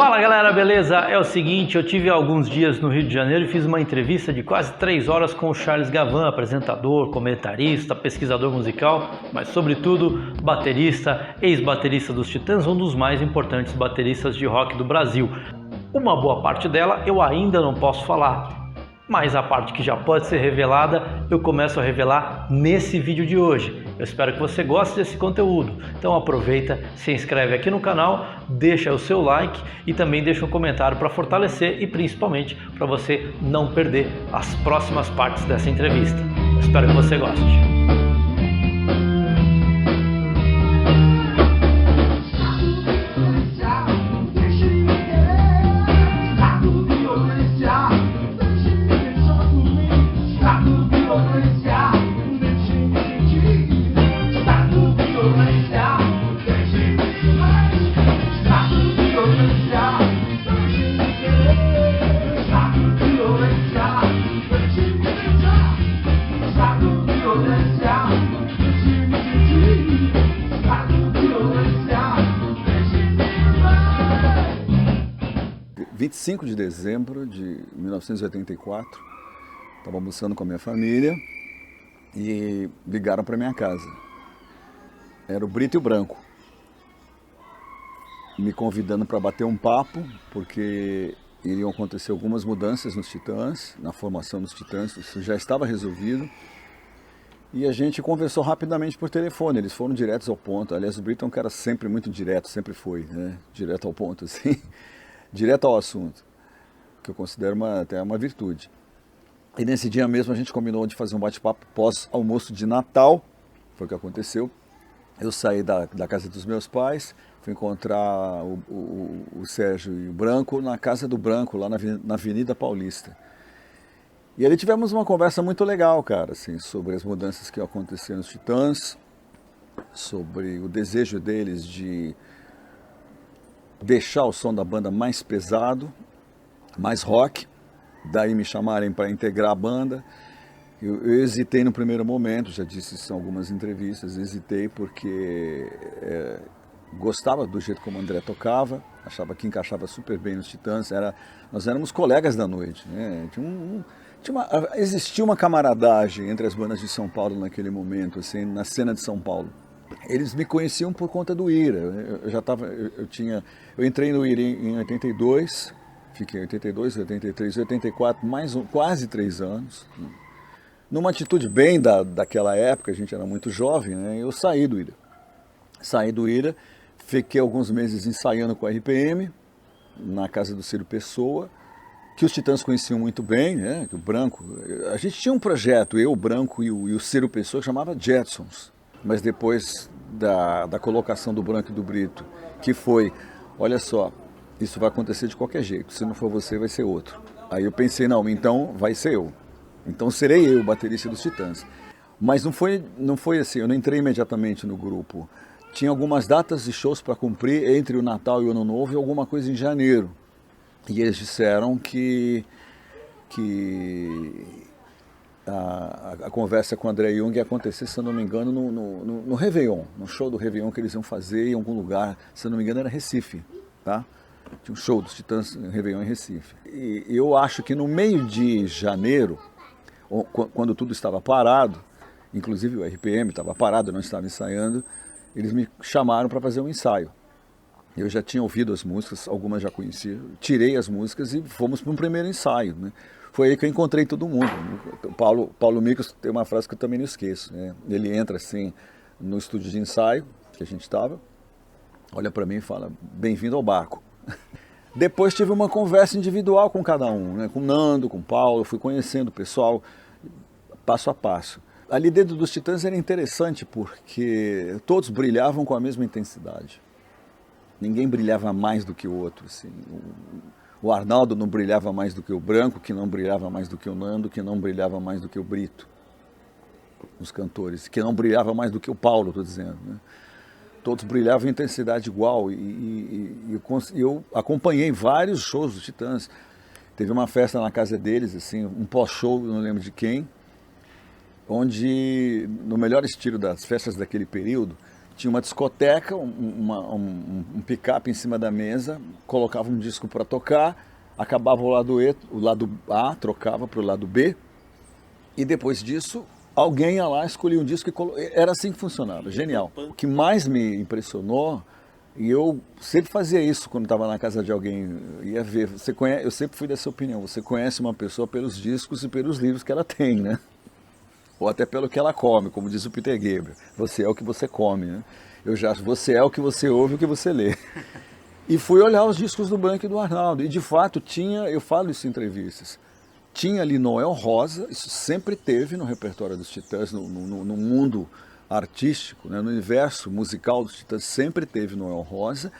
Fala galera, beleza? É o seguinte, eu tive alguns dias no Rio de Janeiro e fiz uma entrevista de quase 3 horas com o Charles Gavan, apresentador, comentarista, pesquisador musical, mas sobretudo baterista, ex-baterista dos Titãs, um dos mais importantes bateristas de rock do Brasil. Uma boa parte dela eu ainda não posso falar, mas a parte que já pode ser revelada, eu começo a revelar nesse vídeo de hoje. Eu espero que você goste desse conteúdo. Então aproveita, se inscreve aqui no canal, deixa o seu like e também deixa um comentário para fortalecer e principalmente para você não perder as próximas partes dessa entrevista. Eu espero que você goste. Dia 25 de dezembro de 1984, estava almoçando com a minha família e ligaram para minha casa. Era o Brito e o Branco, me convidando para bater um papo, porque iriam acontecer algumas mudanças nos Titãs, na formação dos Titãs, isso já estava resolvido. E a gente conversou rapidamente por telefone, eles foram diretos ao ponto. Aliás, o Brito é um cara sempre muito direto, sempre foi, né? Direto ao ponto, assim. Direto ao assunto, que eu considero até uma virtude. E nesse dia mesmo a gente combinou de fazer um bate-papo pós-almoço de Natal, foi o que aconteceu. Eu saí da casa dos meus pais, fui encontrar o Sérgio e o Branco na casa do Branco, lá na Avenida Paulista. E ali tivemos uma conversa muito legal, cara, assim, sobre as mudanças que aconteceram nos Titãs, sobre o desejo deles de deixar o som da banda mais pesado, mais rock, daí me chamarem para integrar a banda. Eu hesitei no primeiro momento, já disse isso em algumas entrevistas, hesitei porque gostava do jeito como o André tocava, achava que encaixava super bem nos Titãs, nós éramos colegas da noite, né? Existia uma camaradagem entre as bandas de São Paulo naquele momento, assim, na cena de São Paulo. Eles me conheciam por conta do Ira. Eu entrei no Ira em 82, fiquei em 82, 83, 84, quase 3 anos. Numa atitude bem daquela época, a gente era muito jovem, né? Eu saí do Ira. Saí do Ira, fiquei alguns meses ensaiando com a RPM, na casa do Ciro Pessoa, que os Titãs conheciam muito bem, né? O Branco. A gente tinha um projeto, eu, o Branco e o Ciro Pessoa, que chamava Jetsons. Mas depois da colocação do Branco e do Brito, que foi, olha só, isso vai acontecer de qualquer jeito, se não for você vai ser outro. Aí eu pensei, não, então vai ser eu. Então serei eu, o baterista dos Titãs. Mas não foi assim, eu não entrei imediatamente no grupo. Tinha algumas datas de shows para cumprir entre o Natal e o Ano Novo e alguma coisa em janeiro. E eles disseram que a conversa com o André Jung ia acontecer, se eu não me engano, no Réveillon, no show do Réveillon que eles iam fazer em algum lugar, se eu não me engano era Recife, tá? Tinha um show dos Titãs no Réveillon em Recife. E eu acho que no meio de janeiro, quando tudo estava parado, inclusive o RPM estava parado, eu não estava ensaiando, eles me chamaram para fazer um ensaio. Eu já tinha ouvido as músicas, algumas já conhecia, tirei as músicas e fomos para um primeiro ensaio, né? Foi aí que eu encontrei todo mundo. O Paulo Micos tem uma frase que eu também não esqueço, né? Ele entra assim no estúdio de ensaio que a gente estava, olha para mim e fala, bem-vindo ao barco. Depois tive uma conversa individual com cada um, né? Com o Nando, com o Paulo, fui conhecendo o pessoal passo a passo. Ali dentro dos Titãs era interessante porque todos brilhavam com a mesma intensidade. Ninguém brilhava mais do que o outro, assim. O Arnaldo não brilhava mais do que o Branco, que não brilhava mais do que o Nando, que não brilhava mais do que o Brito, os cantores, que não brilhava mais do que o Paulo, estou dizendo, né? Todos brilhavam em intensidade igual e eu acompanhei vários shows dos Titãs. Teve uma festa na casa deles, assim, um pós-show, não lembro de quem, onde, no melhor estilo das festas daquele período, tinha uma discoteca, um picape em cima da mesa, colocava um disco para tocar, acabava o lado A, trocava para o lado B, e depois disso alguém ia lá, escolhia um disco e era assim que funcionava, genial. O que mais me impressionou, e eu sempre fazia isso quando estava na casa de alguém, ia ver, eu sempre fui dessa opinião, você conhece uma pessoa pelos discos e pelos livros que ela tem, né? Ou até pelo que ela come, como diz o Peter Gabriel, você é o que você come, né? Eu já acho, você é o que você ouve e o que você lê. E fui olhar os discos do Branco e do Arnaldo, e de fato tinha, eu falo isso em entrevistas, tinha ali Noel Rosa, isso sempre teve no repertório dos Titãs, no mundo artístico, né, no universo musical dos Titãs, sempre teve Noel Rosa,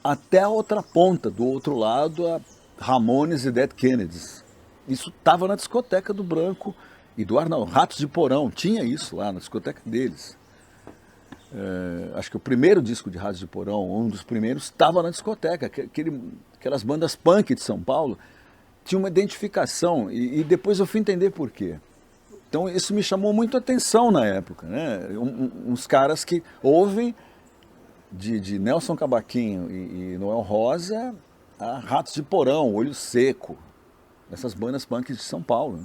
até a outra ponta, do outro lado, a Ramones e Dead Kennedys. Isso estava na discoteca do Branco e do Arnaldo. Ratos de Porão, tinha isso lá na discoteca deles. Acho que o primeiro disco de Ratos de Porão, um dos primeiros, estava na discoteca. Aquelas bandas punk de São Paulo tinha uma identificação e depois eu fui entender por quê. Então isso me chamou muito a atenção na época, né? Uns caras que ouvem de Nelson Cavaquinho e Noel Rosa a Ratos de Porão, Olho Seco, essas bandas punk de São Paulo, né?